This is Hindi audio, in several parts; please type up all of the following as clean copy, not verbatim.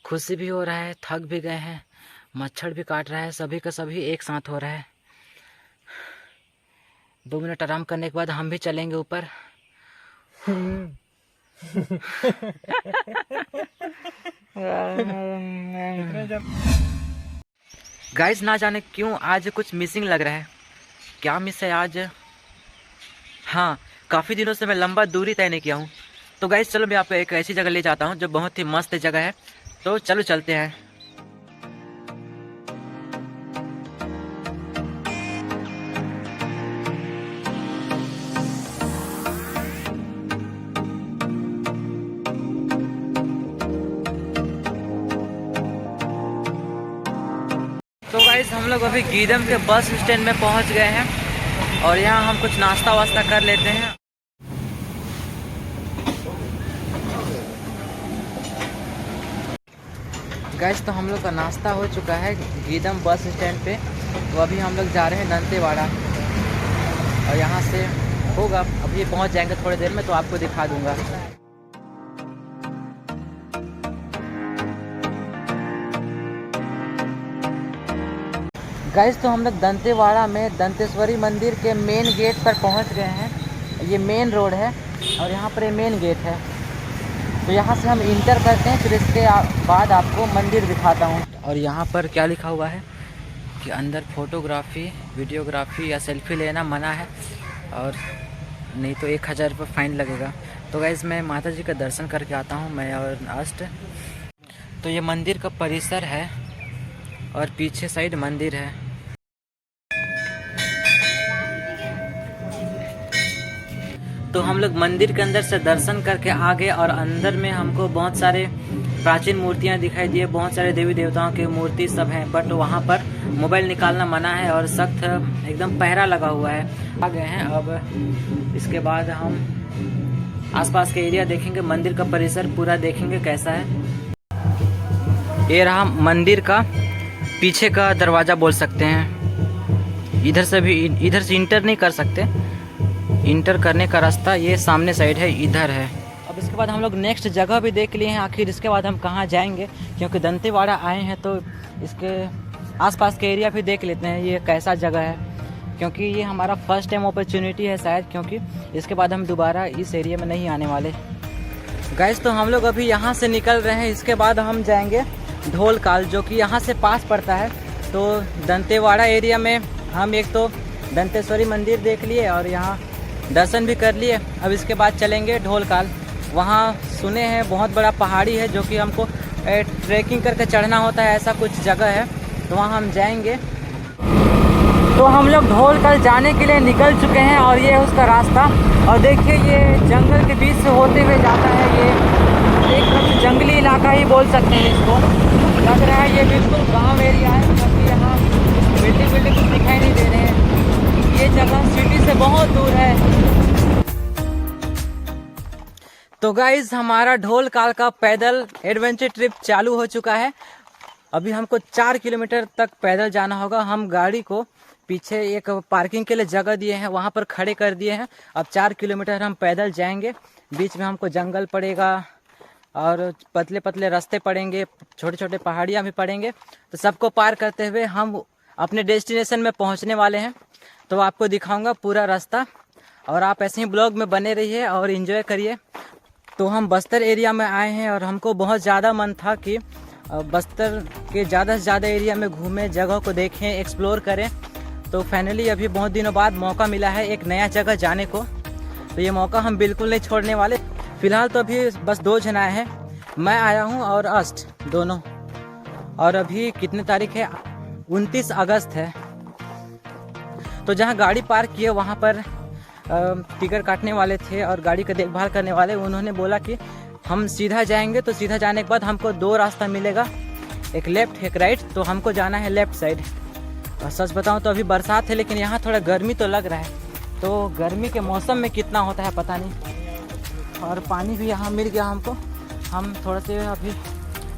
खुशी भी हो रहा है, थक भी गए हैं, मच्छर भी काट रहा है, सभी का सभी एक साथ हो रहा है। 2 मिनट आराम करने के बाद हम भी चलेंगे ऊपर। गाइस ना जाने क्यों आज कुछ मिसिंग लग रहा है। क्या मिस है आज? हाँ, काफ़ी दिनों से मैं लंबा दूरी तय नहीं किया हूँ। तो गाइस चलो मैं आपको एक ऐसी जगह ले जाता हूँ जो बहुत ही मस्त जगह है। तो चलो चलते हैं। तो गाइस हम लोग अभी गीदम के बस स्टैंड में पहुँच गए हैं और यहाँ हम कुछ नाश्ता वास्ता कर लेते हैं। गाइस तो हम लोग का नाश्ता हो चुका है गीदम बस स्टैंड पे। तो अभी हम लोग जा रहे हैं दंतेवाड़ा और यहाँ से होगा अभी पहुँच जाएंगे थोड़ी देर में, तो आपको दिखा दूँगा। गाइस तो हम लोग दंतेवाड़ा में दंतेश्वरी मंदिर के मेन गेट पर पहुँच गए हैं। ये मेन रोड है और यहाँ पर ये मेन गेट है। तो यहाँ से हम इंटर करते हैं, फिर इसके बाद आपको मंदिर दिखाता हूँ। और यहाँ पर क्या लिखा हुआ है कि अंदर फोटोग्राफी, वीडियोग्राफी या सेल्फी लेना मना है और नहीं तो 1000 रुपये फ़ाइन लगेगा। तो गाइस मैं माता जी का दर्शन करके आता हूँ, मैं और अष्ट। तो ये मंदिर का परिसर है और पीछे साइड मंदिर है। तो हम लोग मंदिर के अंदर से दर्शन करके आ गए और अंदर में हमको बहुत सारे प्राचीन मूर्तियां दिखाई दी है, बहुत सारे देवी देवताओं की मूर्ति सब हैं। बट वहां पर मोबाइल निकालना मना है और सख्त एकदम पहरा लगा हुआ है। आ गए हैं, अब इसके बाद हम आसपास के एरिया देखेंगे, मंदिर का परिसर पूरा देखेंगे कैसा है। ये रहा मंदिर का पीछे का दरवाज़ा बोल सकते हैं। इधर से इंटर नहीं कर सकते, इंटर करने का रास्ता ये सामने साइड है, इधर है। अब इसके बाद हम लोग नेक्स्ट जगह भी देख लिए हैं, आखिर इसके बाद हम कहाँ जाएंगे, क्योंकि दंतेवाड़ा आए हैं तो इसके आसपास के एरिया भी देख लेते हैं ये कैसा जगह है, क्योंकि ये हमारा फर्स्ट टाइम अपॉर्चुनिटी है शायद, क्योंकि इसके बाद हम दोबारा इस एरिया में नहीं आने वाले। गाइस तो हम लोग अभी यहाँ से निकल रहे हैं, इसके बाद हम जाएंगे ढोलकाल, जो कि यहाँ से पास पड़ता है। तो दंतेवाड़ा एरिया में हम एक तो दंतेश्वरी मंदिर देख लिए और यहाँ दर्शन भी कर लिए। अब इसके बाद चलेंगे ढोलकाल। वहाँ सुने हैं बहुत बड़ा पहाड़ी है जो कि हमको ट्रैकिंग करके चढ़ना होता है, ऐसा कुछ जगह है, तो वहाँ हम जाएंगे। तो हम लोग ढोलकाल जाने के लिए निकल चुके हैं और ये है उसका रास्ता। और देखिए ये जंगल के बीच से होते हुए जाता है, ये एक तरह से जंगली इलाका ही बोल सकते हैं इसको। लग रहा है ये बिल्कुल गाँव एरिया है, क्योंकि यहाँ बिल्डिंग कुछ दिखाई नहीं दे रहे हैं। ये जगह सिटी से बहुत दूर है। तो गाइज हमारा ढोलकाल का पैदल एडवेंचर ट्रिप चालू हो चुका है। अभी हमको 4 किलोमीटर तक पैदल जाना होगा। हम गाड़ी को पीछे एक पार्किंग के लिए जगह दिए हैं, वहाँ पर खड़े कर दिए हैं। अब 4 किलोमीटर हम पैदल जाएंगे। बीच में हमको जंगल पड़ेगा और पतले पतले रास्ते पड़ेंगे, छोटे छोटे पहाड़ियाँ भी पड़ेंगे। तो सबको पार करते हुए हम अपने डेस्टिनेशन में पहुँचने वाले हैं। तो आपको दिखाऊंगा पूरा रास्ता और आप ऐसे ही ब्लॉग में बने रहिए और एंजॉय करिए। तो हम बस्तर एरिया में आए हैं और हमको बहुत ज़्यादा मन था कि बस्तर के ज़्यादा से ज़्यादा एरिया में घूमें, जगह को देखें, एक्सप्लोर करें। तो फाइनली अभी बहुत दिनों बाद मौका मिला है एक नया जगह जाने को, तो ये मौका हम बिल्कुल नहीं छोड़ने वाले। फ़िलहाल तो अभी बस 2 जन आए हैं, मैं आया हूँ और अष्ट दोनों। और अभी कितनी तारीख है? 29 अगस्त है। तो जहाँ गाड़ी पार्क किए वहाँ पर टिकट काटने वाले थे और गाड़ी का देखभाल करने वाले, उन्होंने बोला कि हम सीधा जाएंगे। तो सीधा जाने के बाद हमको 2 रास्ता मिलेगा, एक लेफ़्ट एक राइट। तो हमको जाना है लेफ़्ट साइड। और सच बताऊं तो अभी बरसात है, लेकिन यहाँ थोड़ा गर्मी तो लग रहा है। तो गर्मी के मौसम में कितना होता है पता नहीं। और पानी भी यहाँ मिल गया हमको। हम थोड़ा से अभी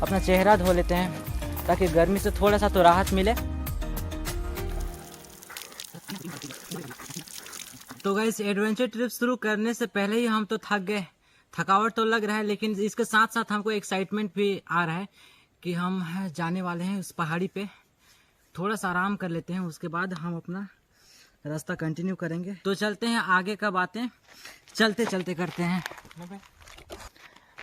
अपना चेहरा धो लेते हैं ताकि गर्मी से थोड़ा सा तो राहत मिले। तो गाइस एडवेंचर ट्रिप शुरू करने से पहले ही हम तो थक गए, थकावट तो लग रहा है, लेकिन इसके साथ साथ हमको एक्साइटमेंट भी आ रहा है कि हम जाने वाले हैं उस पहाड़ी पे। थोड़ा सा आराम कर लेते हैं, उसके बाद हम अपना रास्ता कंटिन्यू करेंगे। तो चलते हैं, आगे का बातें चलते चलते करते हैं।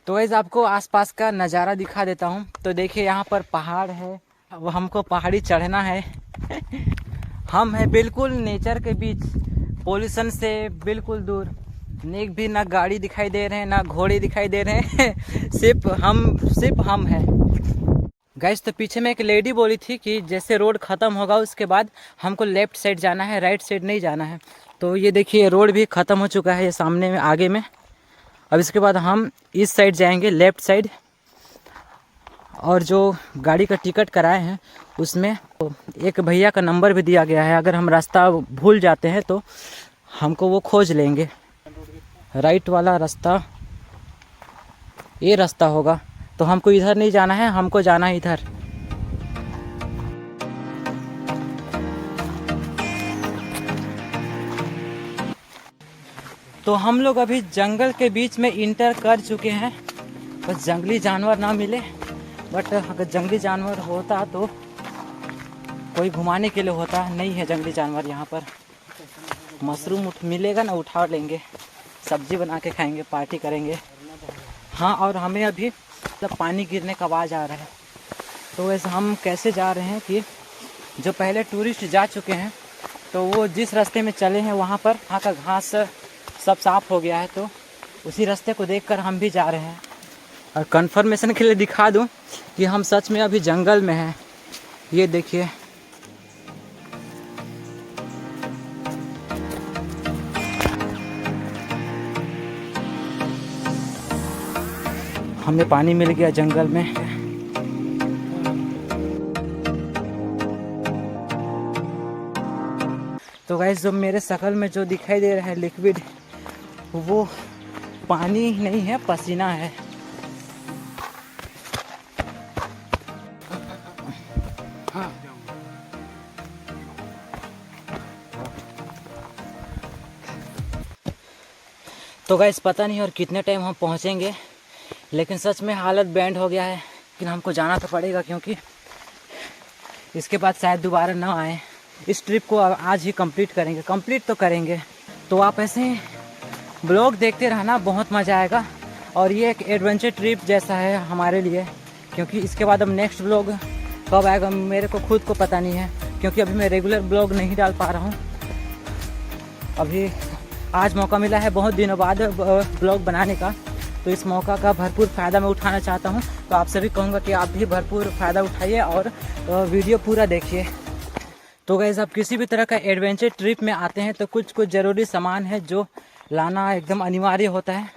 तो वैसे आपको आसपास का नज़ारा दिखा देता हूँ। तो देखिए यहाँ पर पहाड़ है, वो हमको पहाड़ी चढ़ना है। हम हैं बिल्कुल नेचर के बीच, पोल्यूशन से बिल्कुल दूर। नेक भी ना गाड़ी दिखाई दे रहे हैं ना घोड़े दिखाई दे रहे हैं। सिर्फ हम हैं गाइस। तो पीछे में एक लेडी बोली थी कि जैसे रोड ख़त्म होगा उसके बाद हमको लेफ़्ट साइड जाना है, राइट साइड नहीं जाना है। तो ये देखिए रोड भी ख़त्म हो चुका है, ये सामने में आगे में। अब इसके बाद हम इस साइड जाएंगे, लेफ़्ट साइड। और जो गाड़ी का टिकट कराए हैं उसमें तो एक भैया का नंबर भी दिया गया है, अगर हम रास्ता भूल जाते हैं तो हमको वो खोज लेंगे। राइट वाला रास्ता ये रास्ता होगा, तो हमको इधर नहीं जाना है, हमको जाना है इधर। तो हम लोग अभी जंगल के बीच में इंटर कर चुके हैं। बस जंगली जानवर ना मिले, बट अगर जंगली जानवर होता तो कोई घुमाने के लिए होता। नहीं है जंगली जानवर यहाँ पर। मशरूम मिलेगा ना, उठा लेंगे, सब्जी बना के खाएंगे, पार्टी करेंगे। हाँ, और हमें अभी मतलब पानी गिरने का आवाज़ आ रहा है। तो वैसे हम कैसे जा रहे हैं कि जो पहले टूरिस्ट जा चुके हैं तो वो जिस रास्ते में चले हैं वहाँ पर वहाँ का घास सब साफ़ हो गया है, तो उसी रास्ते को देखकर हम भी जा रहे हैं। और कंफर्मेशन के लिए दिखा दूँ कि हम सच में अभी जंगल में हैं। ये देखिए, हमें पानी मिल गया जंगल में। तो गाइस जो मेरे शक्ल में जो दिखाई दे रहा है लिक्विड, वो पानी नहीं है, पसीना है। तो गाइस पता नहीं और कितने टाइम हम पहुंचेंगे, लेकिन सच में हालत बैंड हो गया है। लेकिन हमको जाना तो पड़ेगा, क्योंकि इसके बाद शायद दोबारा ना आए। इस ट्रिप को आज ही कंप्लीट करेंगे, कंप्लीट तो करेंगे। तो आप ऐसे ब्लॉग देखते रहना, बहुत मज़ा आएगा। और ये एक एडवेंचर ट्रिप जैसा है हमारे लिए, क्योंकि इसके बाद अब नेक्स्ट ब्लॉग कब आएगा मेरे को खुद को पता नहीं है, क्योंकि अभी मैं रेगुलर ब्लॉग नहीं डाल पा रहा हूँ। अभी आज मौका मिला है बहुत दिनों बाद ब्लॉग बनाने का, तो इस मौका का भरपूर फ़ायदा मैं उठाना चाहता हूं। तो आप सभी कहूँगा कि आप भी भरपूर फ़ायदा उठाइए और वीडियो पूरा देखिए। तो गाइस आप किसी भी तरह का एडवेंचर ट्रिप में आते हैं तो कुछ ज़रूरी सामान है जो लाना एकदम अनिवार्य होता है,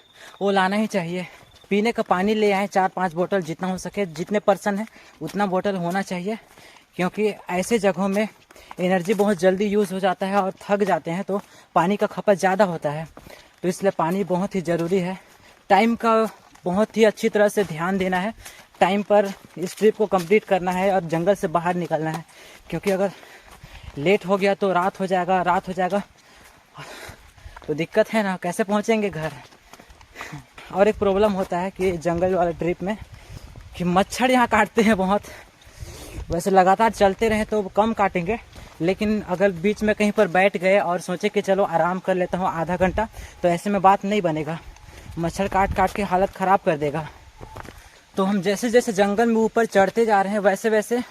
वो लाना ही चाहिए। पीने का पानी ले आएँ 4-5 बोतल, जितना हो सके, जितने पर्सन है उतना बोतल होना चाहिए, क्योंकि ऐसे जगहों में एनर्जी बहुत जल्दी यूज़ हो जाता है और थक जाते हैं, तो पानी का खपत ज़्यादा होता है। तो इसलिए पानी बहुत ही ज़रूरी है। टाइम का बहुत ही अच्छी तरह से ध्यान देना है, टाइम पर इस ट्रिप को कंप्लीट करना है और जंगल से बाहर निकलना है, क्योंकि अगर लेट हो गया तो रात हो जाएगा तो दिक्कत है ना, कैसे पहुंचेंगे घर। और एक प्रॉब्लम होता है कि जंगल वाले ट्रिप में कि मच्छर यहाँ काटते हैं बहुत। वैसे लगातार चलते रहें तो कम काटेंगे, लेकिन अगर बीच में कहीं पर बैठ गए और सोचे कि चलो आराम कर लेता हूँ आधा घंटा, तो ऐसे में बात नहीं बनेगा। मच्छर काट काट के हालत ख़राब कर देगा। तो हम जैसे जैसे जंगल में ऊपर चढ़ते जा रहे हैं वैसे वैसे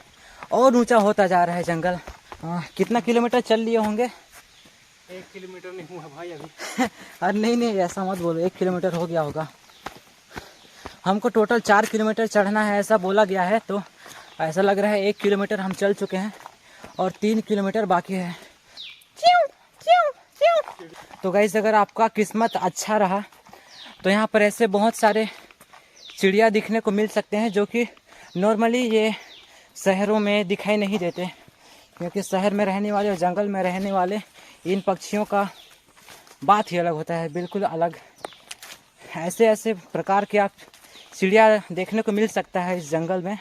और ऊंचा होता जा रहा है जंगल। कितना किलोमीटर चल लिए होंगे? 1 किलोमीटर नहीं हुआ भाई अभी। अरे नहीं ऐसा मत बोलो, 1 किलोमीटर हो गया होगा। हमको टोटल 4 किलोमीटर चढ़ना है ऐसा बोला गया है, तो ऐसा लग रहा है 1 किलोमीटर हम चल चुके हैं और 3 किलोमीटर बाकी है। तो गाइस अगर आपका किस्मत अच्छा रहा तो यहाँ पर ऐसे बहुत सारे चिड़िया दिखने को मिल सकते हैं, जो कि नॉर्मली ये शहरों में दिखाई नहीं देते, क्योंकि शहर में रहने वाले और जंगल में रहने वाले इन पक्षियों का बात ही अलग होता है, बिल्कुल अलग। ऐसे ऐसे प्रकार के आप चिड़िया देखने को मिल सकता है इस जंगल में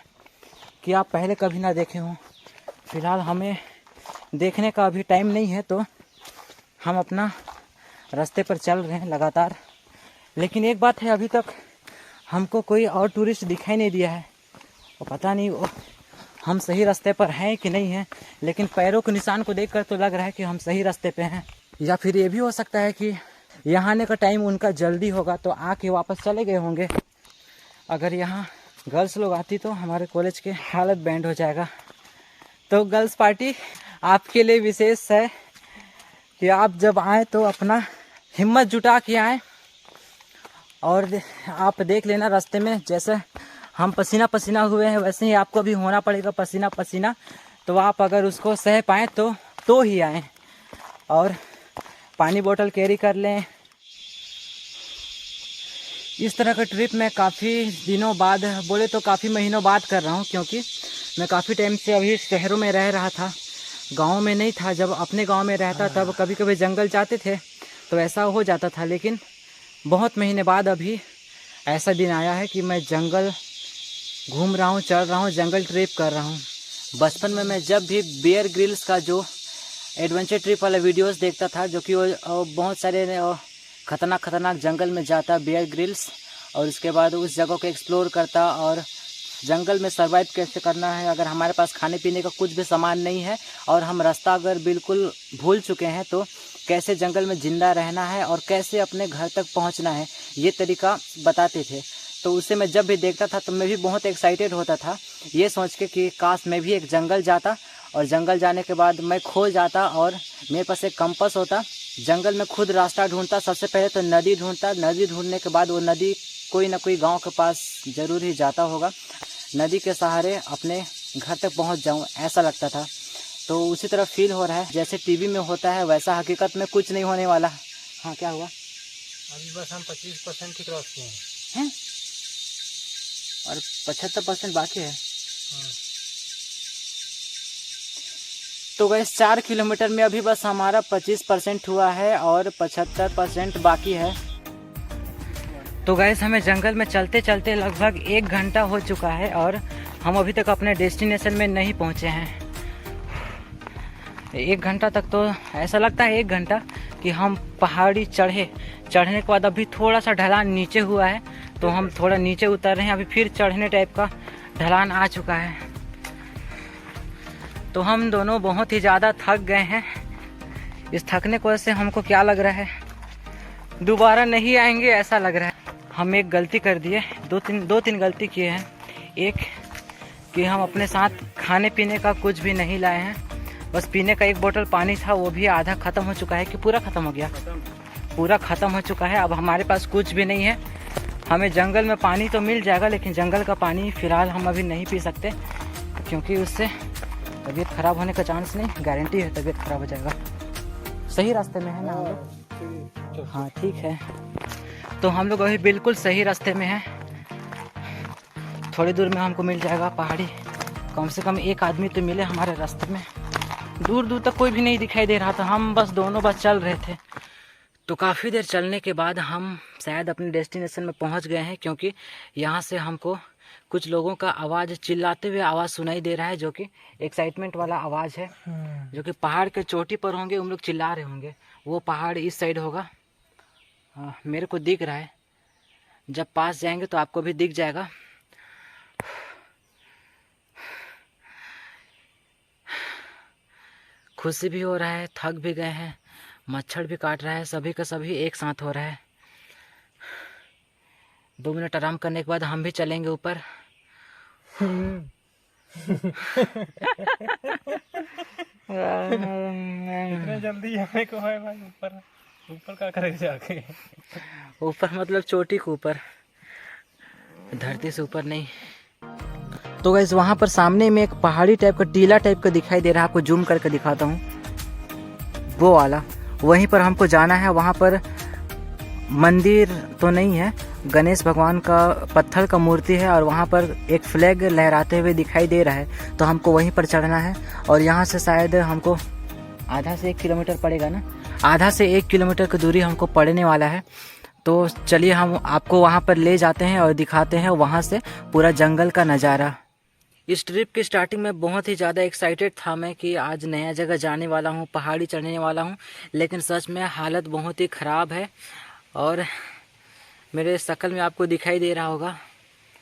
कि आप पहले कभी ना देखे हों। फिलहाल हमें देखने का अभी टाइम नहीं है, तो हम अपना रास्ते पर चल रहे हैं लगातार। लेकिन एक बात है, अभी तक हमको कोई और टूरिस्ट दिखाई नहीं दिया है। और पता नहीं वो हम सही रास्ते पर हैं कि नहीं हैं, लेकिन पैरों के निशान को देखकर तो लग रहा है कि हम सही रास्ते पे हैं। या फिर ये भी हो सकता है कि यहाँ आने का टाइम उनका जल्दी होगा तो आके वापस चले गए होंगे। अगर यहाँ गर्ल्स लोग आती तो हमारे कॉलेज के हालत बैंड हो जाएगा। तो गर्ल्स पार्टी आपके लिए विशेष है कि आप जब आए तो अपना हिम्मत जुटा के आए, और आप देख लेना रास्ते में जैसे हम पसीना पसीना हुए हैं वैसे ही आपको भी होना पड़ेगा पसीना पसीना। तो आप अगर उसको सह पाएँ तो ही आएँ, और पानी बोतल कैरी कर लें। इस तरह का ट्रिप मैं काफ़ी दिनों बाद, बोले तो काफ़ी महीनों बाद कर रहा हूँ, क्योंकि मैं काफ़ी टाइम से अभी शहरों में रह रहा था, गांव में नहीं था। जब अपने गांव में रहता तब कभी कभी जंगल जाते थे तो ऐसा हो जाता था, लेकिन बहुत महीने बाद अभी ऐसा दिन आया है कि मैं जंगल घूम रहा हूँ, चल रहा हूँ, जंगल ट्रिप कर रहा हूँ। बचपन में मैं जब भी बियर ग्रिल्स का जो एडवेंचर ट्रिप वाला वीडियोस देखता था, जो कि वो बहुत सारे खतरनाक जंगल में जाता बियर ग्रिल्स, और उसके बाद उस जगह को एक्सप्लोर करता और जंगल में सर्वाइव कैसे करना है अगर हमारे पास खाने पीने का कुछ भी सामान नहीं है, और हम रास्ता अगर बिल्कुल भूल चुके हैं तो कैसे जंगल में ज़िंदा रहना है और कैसे अपने घर तक पहुंचना है, ये तरीका बताते थे। तो उसे मैं जब भी देखता था तो मैं भी बहुत एक्साइटेड होता था, ये सोच के कि काश मैं भी एक जंगल जाता, और जंगल जाने के बाद मैं खो जाता और मेरे पास एक कंपास होता, जंगल में खुद रास्ता ढूंढता। सबसे पहले तो नदी ढूंढता, नदी ढूंढने के बाद वो नदी कोई ना कोई गांव के पास ज़रूर ही जाता होगा, नदी के सहारे अपने घर तक पहुंच जाऊं, ऐसा लगता था। तो उसी तरह फील हो रहा है जैसे टीवी में होता है, वैसा हकीकत में कुछ नहीं होने वाला। हाँ, क्या हुआ? अभी बस हम 25% ही क्रॉस किए हैं और 75% बाकी है। तो गैस 4 किलोमीटर में अभी बस हमारा 25% हुआ है और 75% बाकी है। तो गैस हमें जंगल में चलते चलते लगभग 1 घंटा हो चुका है और हम अभी तक अपने डेस्टिनेशन में नहीं पहुंचे हैं। 1 घंटा तक तो ऐसा लगता है 1 घंटा कि हम पहाड़ी चढ़ने के बाद अभी थोड़ा सा ढलान नीचे हुआ है, तो हम थोड़ा नीचे उतर रहे हैं। अभी फिर चढ़ने टाइप का ढलान आ चुका है। तो हम दोनों बहुत ही ज़्यादा थक गए हैं। इस थकने की वजह से हमको क्या लग रहा है, दोबारा नहीं आएंगे ऐसा लग रहा है। हम एक गलती कर दिए, दो तीन गलती किए हैं। एक कि हम अपने साथ खाने पीने का कुछ भी नहीं लाए हैं। बस पीने का 1 बोतल पानी था, वो भी आधा ख़त्म हो चुका है कि पूरा ख़त्म हो गया? पूरा ख़त्म हो चुका है। अब हमारे पास कुछ भी नहीं है। हमें जंगल में पानी तो मिल जाएगा, लेकिन जंगल का पानी फ़िलहाल हम अभी नहीं पी सकते, क्योंकि उससे तबीयत ख़राब होने का चांस नहीं, गारंटी है तबीयत ख़राब हो जाएगा। सही रास्ते में है ना हम लोग? हाँ ठीक है, तो हम लोग अभी बिल्कुल सही रास्ते में हैं। थोड़ी दूर में हमको मिल जाएगा पहाड़ी, कम से कम एक आदमी तो मिले हमारे रास्ते में। दूर दूर तक कोई भी नहीं दिखाई दे रहा था, हम दोनों बस चल रहे थे। तो काफ़ी देर चलने के बाद हम शायद अपने डेस्टिनेशन में पहुंच गए हैं, क्योंकि यहाँ से हमको कुछ लोगों का आवाज़, चिल्लाते हुए आवाज़ सुनाई दे रहा है, जो कि एक्साइटमेंट वाला आवाज़ है, जो कि पहाड़ के चोटी पर होंगे, उन लोग चिल्ला रहे होंगे। वो पहाड़ इस साइड होगा, मेरे को दिख रहा है। जब पास जाएंगे तो आपको भी दिख जाएगा। खुशी भी हो रहा है, थक भी गए हैं, मच्छर भी काट रहा है, सभी का सभी एक साथ हो रहा है। 2 मिनट आराम करने के बाद हम भी चलेंगे ऊपर। इतने जल्दी हमें को है भाई ऊपर? ऊपर क्या करेंगे जाके? ऊपर मतलब चोटी के ऊपर, धरती से ऊपर नहीं। तो गाइस वहाँ पर सामने में एक पहाड़ी टाइप का, टीला टाइप का दिखाई दे रहा है, आपको जूम करके दिखाता हूँ, वो वाला। वहीं पर हमको जाना है। वहाँ पर मंदिर तो नहीं है, गणेश भगवान का पत्थर का मूर्ति है, और वहाँ पर एक फ्लैग लहराते हुए दिखाई दे रहा है। तो हमको वहीं पर चढ़ना है, और यहाँ से शायद हमको आधा से 1 किलोमीटर पड़ेगा ना, आधा से 1 किलोमीटर की दूरी हमको पड़ने वाला है। तो चलिए हम आपको वहाँ पर ले जाते हैं और दिखाते हैं वहाँ से पूरा जंगल का नज़ारा। इस ट्रिप की स्टार्टिंग में बहुत ही ज़्यादा एक्साइटेड था मैं कि आज नया जगह जाने वाला हूँ, पहाड़ी चढ़ने वाला हूँ, लेकिन सच में हालत बहुत ही ख़राब है, और मेरे शक्ल में आपको दिखाई दे रहा होगा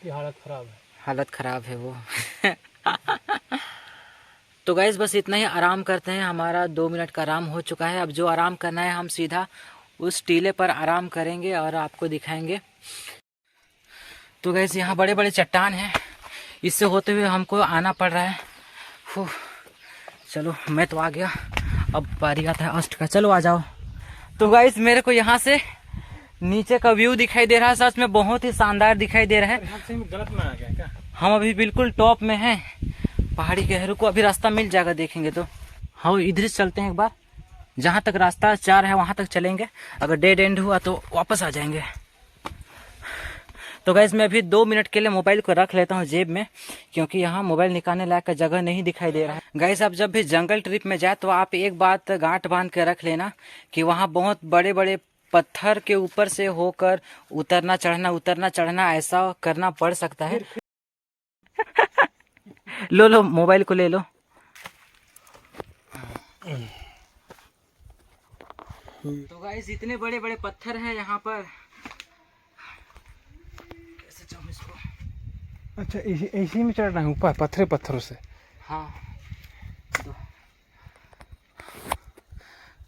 ये हालत ख़राब है। हालत ख़राब है वो। तो गाइस बस इतना ही आराम करते हैं। हमारा 2 मिनट का आराम हो चुका है। अब जो आराम करना है हम सीधा उस टीले पर आराम करेंगे और आपको दिखाएंगे। तो गाइस यहाँ बड़े बड़े चट्टान हैं, इससे होते हुए हमको आना पड़ रहा है। चलो मैं तो आ गया, अब बारी आता है अष्ट का। चलो आ जाओ। तो गाइस मेरे को यहाँ से नीचे का व्यू दिखाई दे रहा है, सच में बहुत ही शानदार दिखाई दे रहा है। गलत में आ गया क्या? हम अभी बिल्कुल टॉप में हैं पहाड़ी के। रुको अभी रास्ता मिल जाएगा, देखेंगे तो। हाँ इधर से चलते हैं एक बार, जहाँ तक रास्ता 4 है वहाँ तक चलेंगे। अगर डेड एंड हुआ तो वापस आ जाएंगे। तो गाइस मैं अभी 2 मिनट के लिए मोबाइल को रख लेता हूँ जेब में, क्योंकि यहाँ मोबाइल निकालने लायक का जगह नहीं दिखाई दे रहा है। गाइस आप जब भी जंगल ट्रिप में जाए तो आप एक बात गांठ बांध के रख लेना कि वहाँ बहुत बड़े बड़े पत्थर के ऊपर से होकर उतरना चढ़ना ऐसा करना पड़ सकता है। लो मोबाइल को ले लो। तो गाइस इतने बड़े बड़े पत्थर हैं यहाँ पर, कैसे जाऊँ इसको? अच्छा इसी में चढ़ना है ऊपर पत्थरों से? हाँ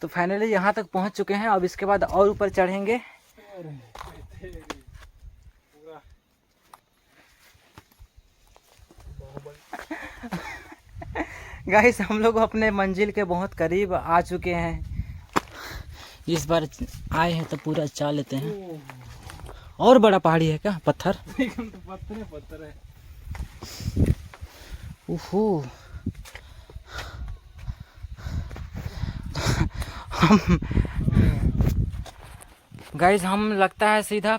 तो फाइनली यहाँ तक पहुँच चुके हैं। अब इसके बाद और ऊपर चढ़ेंगे। गाइस हम लोग अपने मंजिल के बहुत करीब आ चुके हैं। इस बार आए हैं तो पूरा चाल लेते हैं। और बड़ा पहाड़ी है क्या? पत्थर पत्थर है। ओहो गाइस हम लगता है सीधा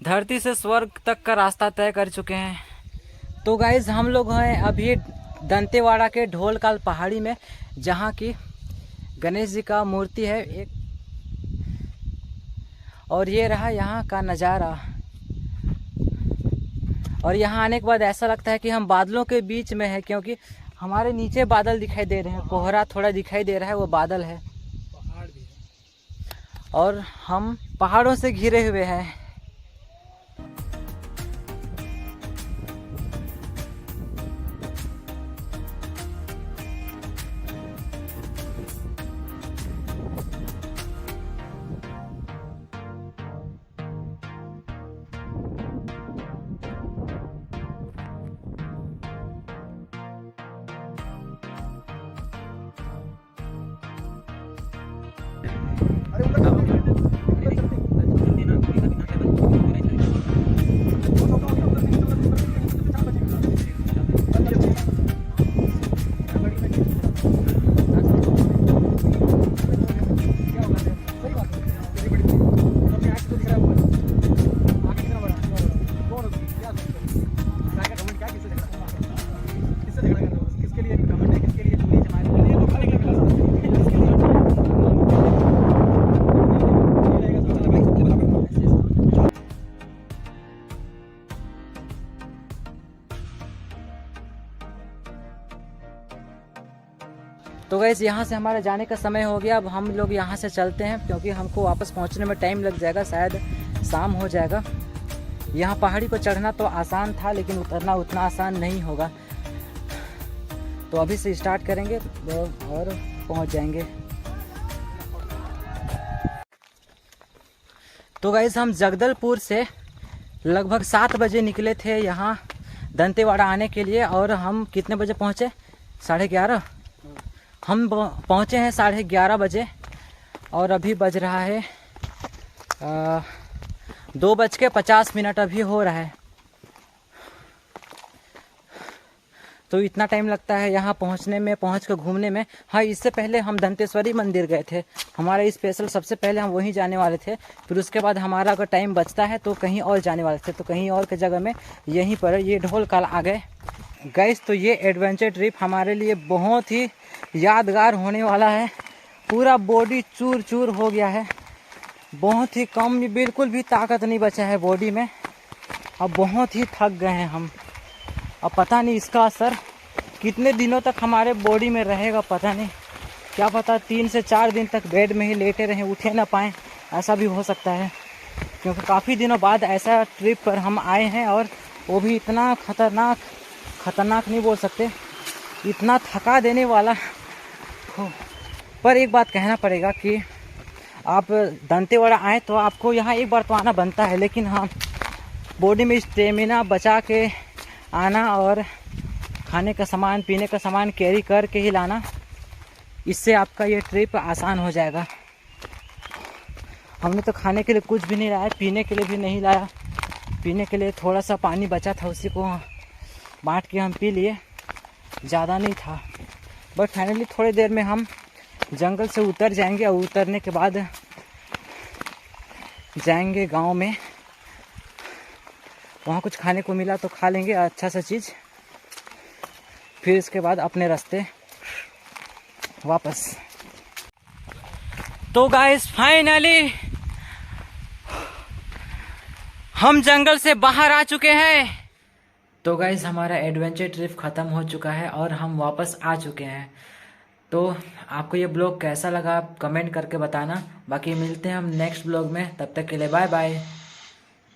धरती से स्वर्ग तक का रास्ता तय कर चुके हैं। तो गाइस हम लोग हैं अभी दंतेवाड़ा के ढोलकाल पहाड़ी में, जहाँ की गणेश जी का मूर्ति है एक। और ये रहा यहाँ का नज़ारा। और यहाँ आने के बाद ऐसा लगता है कि हम बादलों के बीच में है, क्योंकि हमारे नीचे बादल दिखाई दे रहे हैं। कोहरा थोड़ा दिखाई दे रहा है, वो बादल है। और हम पहाड़ों से घिरे हुए हैं। तो गाइस यहाँ से हमारा जाने का समय हो गया। अब हम लोग यहाँ से चलते हैं, क्योंकि हमको वापस पहुँचने में टाइम लग जाएगा, शायद शाम हो जाएगा। यहाँ पहाड़ी को चढ़ना तो आसान था, लेकिन उतरना उतना आसान नहीं होगा। तो अभी से स्टार्ट करेंगे और पहुँच जाएंगे। तो गाइस हम जगदलपुर से लगभग 7 बजे निकले थे यहाँ दंतेवाड़ा आने के लिए, और हम कितने बजे पहुँचे? 11:30। हम पहुँचे हैं 11:30 बजे, और अभी बज रहा है 2:50 अभी हो रहा है। तो इतना टाइम लगता है यहाँ पहुँचने में, पहुँच कर घूमने में। हाँ इससे पहले हम दंतेश्वरी मंदिर गए थे। हमारा स्पेशल सबसे पहले हम वहीं जाने वाले थे। फिर उसके बाद हमारा अगर टाइम बचता है तो कहीं और जाने वाले थे, तो कहीं और के जगह में यहीं पर ये ढोलकाल आ गए। गाइस तो ये एडवेंचर ट्रिप हमारे लिए बहुत ही यादगार होने वाला है। पूरा बॉडी चूर चूर हो गया है, बहुत ही कम, बिल्कुल भी ताकत नहीं बचा है बॉडी में। अब बहुत ही थक गए हैं हम। अब पता नहीं इसका असर कितने दिनों तक हमारे बॉडी में रहेगा, पता नहीं। क्या पता 3 से 4 दिन तक बेड में ही लेटे रहें, उठे ना पाएँ, ऐसा भी हो सकता है। क्योंकि काफ़ी दिनों बाद ऐसा ट्रिप पर हम आए हैं और वो भी इतना खतरनाक नहीं बोल सकते, इतना थका देने वाला हो। पर एक बात कहना पड़ेगा कि आप दंतेवाड़ा आए तो आपको यहाँ एक बार तो आना बनता है, लेकिन हाँ बॉडी में स्टेमिना बचा के आना और खाने का सामान पीने का सामान कैरी करके ही लाना, इससे आपका ये ट्रिप आसान हो जाएगा। हमने तो खाने के लिए कुछ भी नहीं लाया, पीने के लिए भी नहीं लाया। पीने के लिए थोड़ा सा पानी बचा था, उसी को बांट के हम पी लिए, ज़्यादा नहीं था। बट फाइनली थोड़ी देर में हम जंगल से उतर जाएंगे और उतरने के बाद जाएंगे गांव में। वहाँ कुछ खाने को मिला तो खा लेंगे अच्छा सा चीज़, फिर इसके बाद अपने रास्ते वापस। तो गाइस फाइनली हम जंगल से बाहर आ चुके हैं। तो गाइस हमारा एडवेंचर ट्रिप ख़त्म हो चुका है और हम वापस आ चुके हैं। तो आपको ये ब्लॉग कैसा लगा आप कमेंट करके बताना। बाकी मिलते हैं हम नेक्स्ट ब्लॉग में, तब तक के लिए बाय बाय।